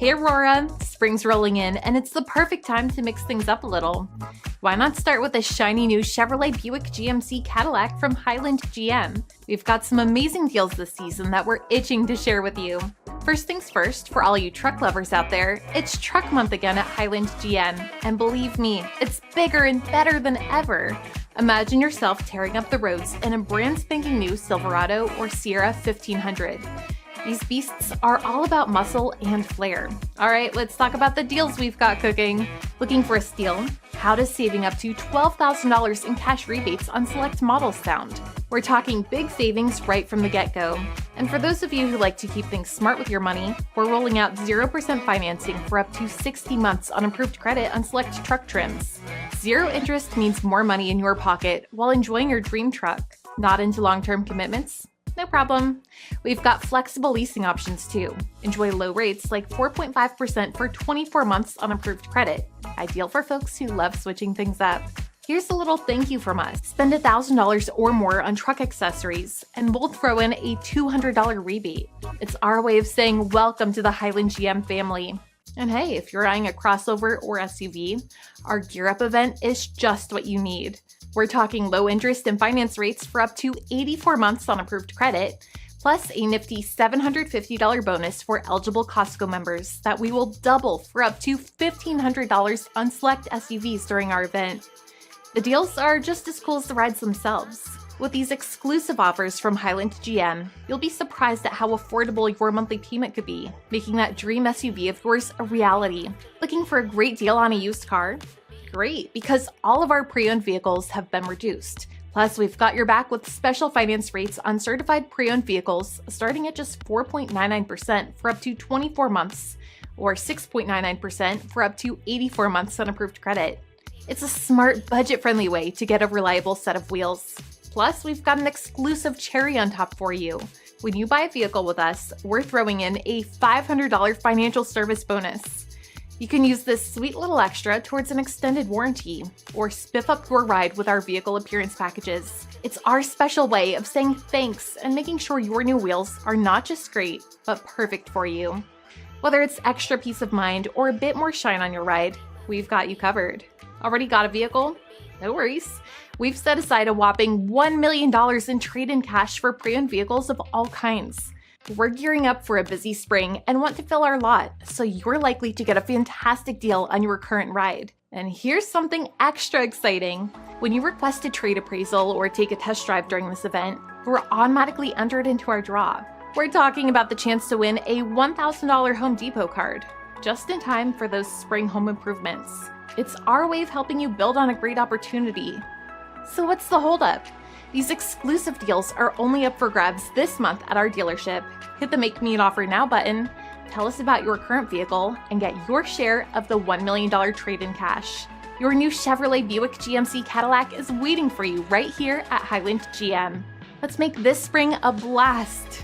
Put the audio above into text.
Hey Aurora, spring's rolling in and it's the perfect time to mix things up a little. Why not start with a shiny new Chevrolet Buick GMC Cadillac from Highland GM? We've got some amazing deals this season that we're itching to share with you. First things first, for all you truck lovers out there, it's Truck Month again at Highland GM, and believe me, it's bigger and better than ever. Imagine yourself tearing up the roads in a brand spanking new Silverado or Sierra 1500. These beasts are all about muscle and flair. All right, let's talk about the deals we've got cooking. Looking for a steal? How does saving up to $12,000 in cash rebates on select models sound? We're talking big savings right from the get-go. And for those of you who like to keep things smart with your money, we're rolling out 0% financing for up to 60 months on approved credit on select truck trims. Zero interest means more money in your pocket while enjoying your dream truck. Not into long-term commitments? No problem. We've got flexible leasing options too. Enjoy low rates like 4.5% for 24 months on approved credit. Ideal for folks who love switching things up. Here's a little thank you from us. Spend $1,000 or more on truck accessories, and we'll throw in a $200 rebate. It's our way of saying welcome to the Highland GM family. And hey, if you're eyeing a crossover or SUV, our Gear Up event is just what you need. We're talking low interest and finance rates for up to 84 months on approved credit, plus a nifty $750 bonus for eligible Costco members that we will double for up to $1,500 on select SUVs during our event. The deals are just as cool as the rides themselves. With these exclusive offers from Highland GM, you'll be surprised at how affordable your monthly payment could be, making that dream SUV of yours a reality. Looking for a great deal on a used car? Great, because all of our pre-owned vehicles have been reduced. Plus, we've got your back with special finance rates on certified pre-owned vehicles starting at just 4.99% for up to 24 months, or 6.99% for up to 84 months on approved credit. It's a smart, budget-friendly way to get a reliable set of wheels. Plus, we've got an exclusive cherry on top for you. When you buy a vehicle with us, we're throwing in a $500 financial service bonus. You can use this sweet little extra towards an extended warranty, or spiff up your ride with our vehicle appearance packages. It's our special way of saying thanks and making sure your new wheels are not just great, but perfect for you. Whether it's extra peace of mind or a bit more shine on your ride, we've got you covered. Already got a vehicle? No worries. We've set aside a whopping $1 million in trade-in cash for pre-owned vehicles of all kinds. We're gearing up for a busy spring and want to fill our lot, so you're likely to get a fantastic deal on your current ride. And here's something extra exciting. When you request a trade appraisal or take a test drive during this event, you're automatically entered into our draw. We're talking about the chance to win a $1,000 Home Depot card, just in time for those spring home improvements. It's our way of helping you build on a great opportunity. So what's the holdup? These exclusive deals are only up for grabs this month at our dealership. Hit the Make Me an Offer Now button, tell us about your current vehicle, and get your share of the $1 million trade-in cash. Your new Chevrolet Buick GMC Cadillac is waiting for you right here at Highland GM. Let's make this spring a blast!